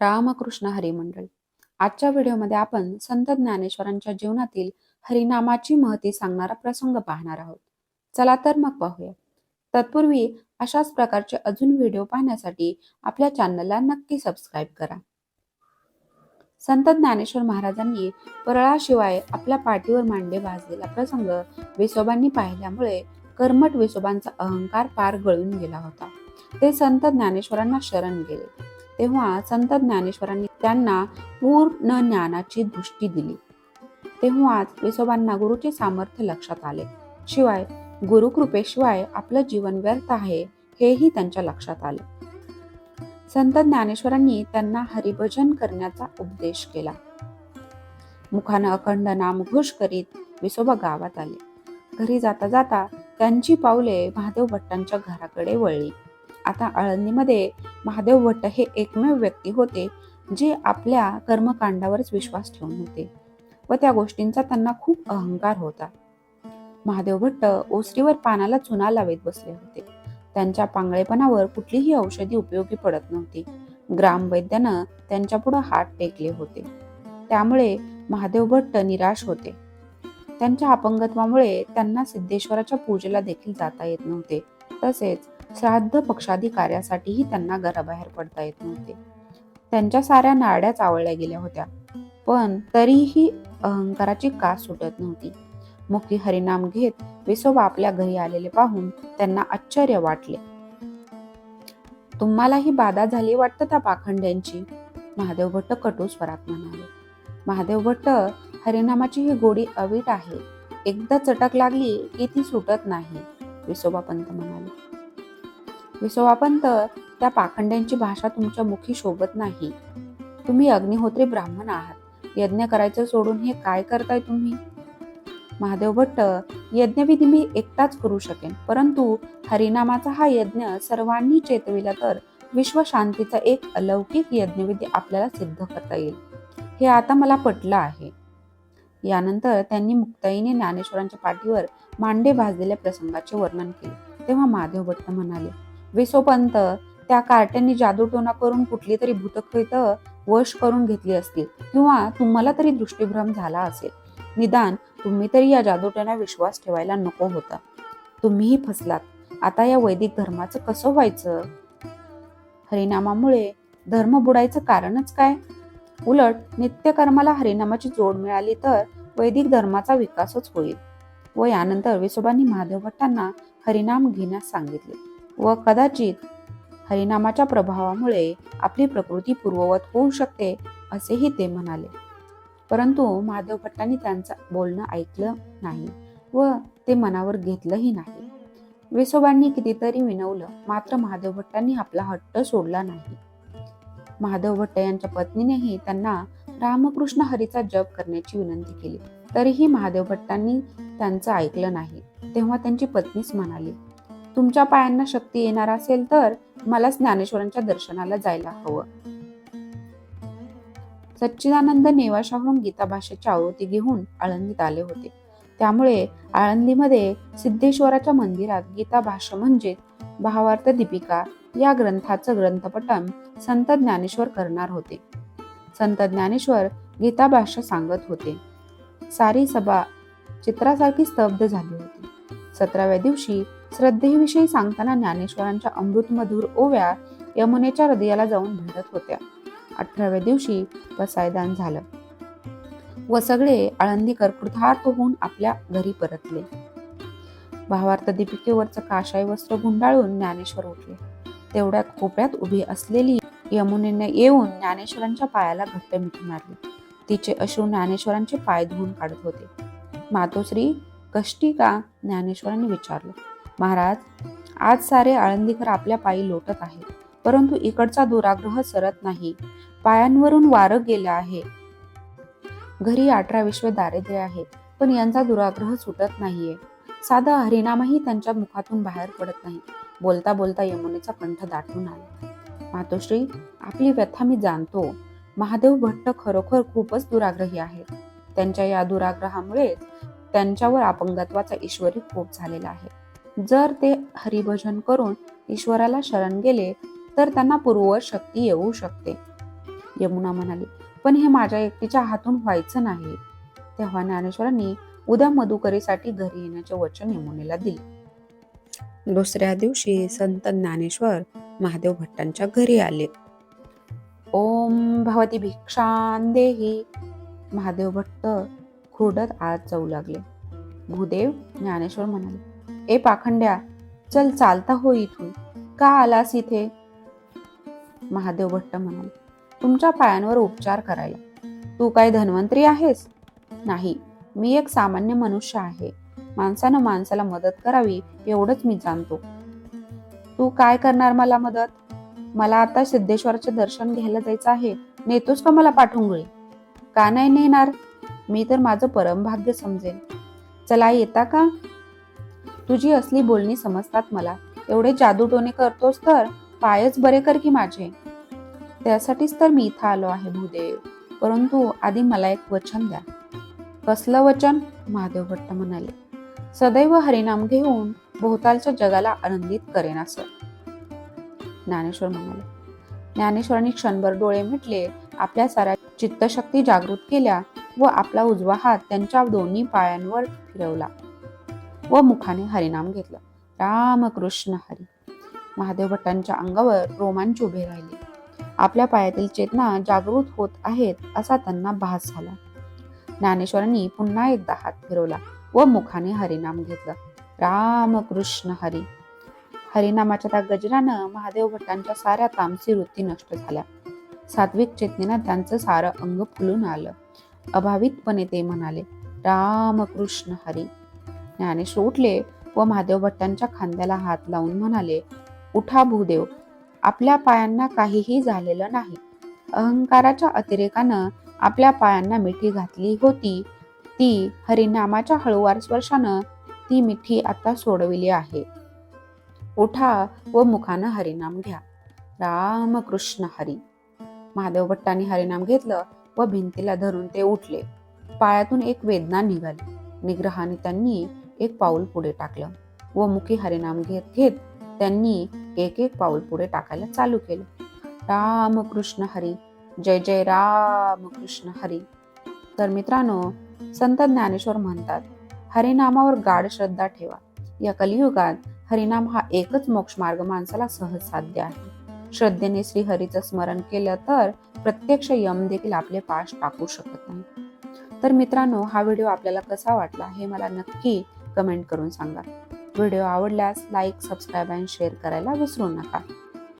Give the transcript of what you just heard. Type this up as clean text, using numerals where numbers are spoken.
रामकृष्ण हरी मंडळ. आजच्या व्हिडिओमध्ये आपण संत ज्ञानेश्वरांच्या जीवनातील हरिनामाची महती सांगणारा प्रसंग पाहणार आहोत. चला तर मग पाहूया. तत्पूर्वी अशाच प्रकारचे अजून व्हिडिओ पाहण्यासाठी आपल्या चॅनलला नक्की सबस्क्राईब करा. संत ज्ञानेश्वर महाराजांनी परळाशिवाय आपल्या पाठीवर मांडे भाजलेला प्रसंग विसोबांनी पाहिल्यामुळे कर्मठ विसोबांचा अहंकार पार गळून गेला होता. ते संत ज्ञानेश्वरांना शरण गेले. तेव्हा संत ज्ञानेश्वरांनी त्यांना पूर्ण ज्ञानाची दृष्टी दिली. तेव्हाच विसोबांना गुरुचे सामर्थ्य लक्षात आले. शिवाय गुरुकृपेशिवाय आपलं जीवन व्यर्थ आहे हेही त्यांच्या लक्षात आले. संत ज्ञानेश्वरांनी त्यांना हरिभजन करण्याचा उपदेश केला. मुखानं अखंड नामघोष करीत विसोबा गावात आले. घरी जाता जाता त्यांची पावले महादेव भट्टांच्या घराकडे वळली. आता आळंदीमध्ये महादेव भट्ट हे एकमेव व्यक्ती होते जे आपल्या कर्मकांडावरच विश्वास ठेवून होते व त्या गोष्टींचा त्यांना खूप अहंकार होता. महादेव भट्ट ओसरीवर पानाला चुना लावत बसले होते. त्यांच्या पांगळेपणावर कुठलीही औषधी उपयोगी पडत नव्हती. ग्रामवैद्यानं त्यांच्या पुढे हात टेकले होते. त्यामुळे महादेव भट्ट निराश होते. त्यांच्या अपंगत्वामुळे त्यांना सिद्धेश्वराच्या पूजेला देखील जाता येत नव्हते. तसेच श्राद्ध पक्षादी कार्यासाठीही त्यांना घराबाहेर पडता येत नव्हते. त्यांच्या साऱ्या नाड्या चावळल्या गेल्या होत्या, पण तरीही अहंकाराची कास सुटत नव्हती. मुखी हरिनाम घेत विसोबा आपल्या घरी आलेले पाहून त्यांना आश्चर्य वाटले. तुम्हालाही बाधा झाली वाटतं त्या पाखंड्यांची, महादेव भट्ट कटू स्वरात म्हणाले. महादेव भट्ट, हरिनामाची ही गोडी अवीट आहे, एकदा चटक लागली की ती सुटत नाही, विसोबा पंत म्हणाले. विसोबा पंत, त्या पाखंड्यांची भाषा तुमच्या मुखी शोभत नाही. तुम्ही अग्निहोत्री ब्राह्मण आहात. यज्ञ करायचं सोडून हे काय करताय तुम्ही? महादेव भट्ट, यज्ञविधी मी एकटाच करू शकेन, परंतु हरिनामाचा हा यज्ञ सर्वांनी चेतविला तर विश्वशांतीचा एक अलौकिक यज्ञविधी आपल्याला सिद्ध करता येईल, हे आता मला पटलं आहे. यानंतर त्यांनी मुक्ताईने ज्ञानेश्वरांच्या पाठीवर मांडे भाजलेल्या प्रसंगाचे वर्णन केले. तेव्हा महादेव भट्ट म्हणाले, विसोपंत, त्या कार्ट्यांनी जादूटोना करून कुठली तरी भूतप्रेत वश करून घेतली असतील किंवा तुम्हाला तरी दृष्टीभ्रम झाला असेल. निदान तुम्ही तरी या जादूटोना विश्वास ठेवायला नको होता. तुम्हीही फसलात. आता या वैदिक धर्माचं कसं व्हायचं? हरिनामामुळे धर्म बुडायचं कारणच काय? उलट नित्यकर्माला हरिनामाची जोड मिळाली तर वैदिक धर्माचा विकासच होईल. व यानंतर विसोबांनी महादेव भट्टांना हरिनाम घेण्यास सांगितले व कदाचित हरिनामाच्या प्रभावामुळे आपली प्रकृती पूर्ववत होऊ शकते असेही ते म्हणाले. परंतु महादेव भट्टांनी त्यांचं बोलणं ऐकलं नाही व ते मनावर घेतलंही नाही. विसोबांनी कितीतरी विनवलं, मात्र महादेव भट्टांनी आपला हट्ट सोडला नाही. महादेव भट्ट यांच्या पत्नीनेही त्यांना रामकृष्ण हरीचा जप करण्याची विनंती केली, तरीही महादेव भट्टांनी त्यांचं ऐकलं नाही. तेव्हा त्यांची पत्नीच म्हणाली, तुमच्या पायांना शक्ती येणार असेल तर मला ज्ञानेश्वरांच्या दर्शनाला जायला हवं. सच्चिदानंद नेवाशाहून गीता भाष्याची आवृत्ती घेऊन आळंदीत आले होते. त्यामुळे आळंदीमध्ये सिद्धेश्वराच्या मंदिरात गीता भाष्य म्हणजे भावार्थ दीपिका या ग्रंथाचं ग्रंथपठण संत ज्ञानेश्वर करणार होते. संत ज्ञानेश्वर गीता भाष्य सांगत होते. सारी सभा चित्रासारखी स्तब्ध झाली होती. 17व्या दिवशी श्रद्धेविषयी सांगताना ज्ञानेश्वरांच्या अमृतमधुर ओव्या यमुनेच्या हृदयाला जाऊन भिडत होत्या. 18व्या दिवशी पसायदान झालं व सगळे आळंदीकर कृतार्थ होऊन आपल्या घरी परतले. भावार्थ दीपिकेवरचं काशाय वस्त्र गुंडाळून ज्ञानेश्वर उठले. तेवढ्यात कोपऱ्यात उभी असलेली यमुनेने येऊन ज्ञानेश्वरांच्या पायाला घट्ट मिठी मारली. तिचे अश्रू ज्ञानेश्वरांचे पाय धुवून काढत होते. मातोश्री कष्टी का? ज्ञानेश्वरांनी विचारलं. महाराज, आज सारे आळंदीकर आपल्या पायी लोटत आहेत, परंतु इकडचा दुराग्रह सरत नाही. पायांवरून वारं गेलं आहे. घरी 18 विश्वे दारिद्र्य आहे, पण यांचा दुराग्रह सुटत नाहीये. साधा हरिनामही त्यांच्या मुखातून बाहेर पडत नाही. बोलता बोलता यमुनेचा कंठ दाटून आला. मातोश्री, आपली व्यथा मी जाणतो. महादेव भट्ट खरोखर खूपच दुराग्रही आहेत. त्यांच्या या दुराग्रहामुळे त्यांच्यावर अपंगत्वाचा ईश्वरी कोप झालेला आहे. जर ते हरिभजन करून ईश्वराला शरण गेले तर त्यांना पूर्ववत शक्ती येऊ शकते. यमुना म्हणाली, पण हे माझ्या एकटीच्या हातून व्हायचं नाही. तेव्हा ज्ञानेश्वरांनी उद्या मधुकरीसाठी घरी येण्याचे वचन यमुनेला दिले. दुसऱ्या दिवशी संत ज्ञानेश्वर महादेव भट्टांच्या घरी आले. ओम भवती भिक्षां देही. महादेव भट्ट खुरडत आत जाऊ लागले. भूदेव, ज्ञानेश्वर म्हणाले, ए पाखंड्या, चल चालता हो इथून. का आलास इथे? महादेव भट्ट म्हणाले, तुमच्या पायांवर उपचार करायला. तू काय धन्वंतरी आहेस? नाही, मी एक सामान्य मनुष्य आहे. माणसानं माणसाला मदत करावी एवढंच मी जाणतो. तू काय करणार मला मदत? मला आता सिद्धेश्वराचे दर्शन घ्यायला जायचं आहे. नेतोस का मला पाठुंगळी? का नाही नेणार? मी तर माझं परमभाग्य समजेन. चला येता का? तुझी असली बोलणी समजतात मला. एवढे जादूटोणे करतोस तर पायच बरे कर की माझे. त्यासाठीच तर मी इथं आलो आहे भूदेव. परंतु आधी मला एक वचन द्या. कसलं वचन? महादेव भट्ट म्हणाले, सदैव हरिनाम घेऊन भोवतालच्या जगाला आनंदित करेन असं. ज्ञानेश्वर म्हणाले. ज्ञानेश्वरांनी क्षणभर डोळे मिटले, आपल्या साऱ्या चित्तशक्ती जागृत केल्या व आपला उजवा हात त्यांच्या दोन्ही पायांवर फिरवला व मुखाने हरिनाम घेतलं. रामकृष्ण हरी. महादेव भट्टांच्या अंगावर रोमांच उभे राहिले. आपल्या पायातील चेतना जागृत होत आहेत असा त्यांना भास झाला. ज्ञानेश्वरांनी पुन्हा एकदा हात फिरवला व मुखाने हरिनाम घेतलं. रामकृष्ण हरी. हरिनामाच्या त्या गजरानं महादेव भट्टांच्या साऱ्या तामसी वृत्ती नष्ट झाल्या. सात्विक चेतनेनं त्यांचं सारं अंग फुलून आलं. अभावितपणे ते म्हणाले, रामकृष्ण हरी. ज्ञानेश्वर उठले व महादेव भट्टांच्या खांद्याला हात लावून म्हणाले, उठा भूदेव, आपल्या पायांना काहीही झालेलं नाही. अहंकाराच्या अतिरेकानं आपल्या पायांना मिठी घातली होती, ती हरिनामाच्या हळूवार स्पर्शानं ती मिठी आता सोडविली आहे. उठा व मुखानं हरिनाम घ्या. रामकृष्ण हरी. महादेव भट्टांनी हरिनाम घेतलं व भिंतीला धरून ते उठले. पायातून एक वेदना निघाली. निग्रहाने त्यांनी एक पाऊल पुढे टाकलं व मुखी हरिनाम घेत घेत त्यांनी एक एक पाऊल पुढे टाकायला चालू केलं. रामकृष्ण हरी. जय जय रामकृष्ण हरी. तर मित्रांनो, संत ज्ञानेश्वर म्हणतात, हरिनामावर गाढ श्रद्धा ठेवा. या कलियुगात हरिनाम हा एकच मोक्ष मार्ग माणसाला सहज साध्य आहे. श्रद्धेने श्रीहरीचं स्मरण केलं तर प्रत्यक्ष यम देखील आपले पाश टाकू शकत नाही. तर मित्रांनो, हा व्हिडिओ आपल्याला कसा वाटला हे मला नक्की कमेंट करून सांगा. व्हिडिओ आवडल्यास लाईक, सबस्क्राईब आणि शेअर करायला विसरू नका.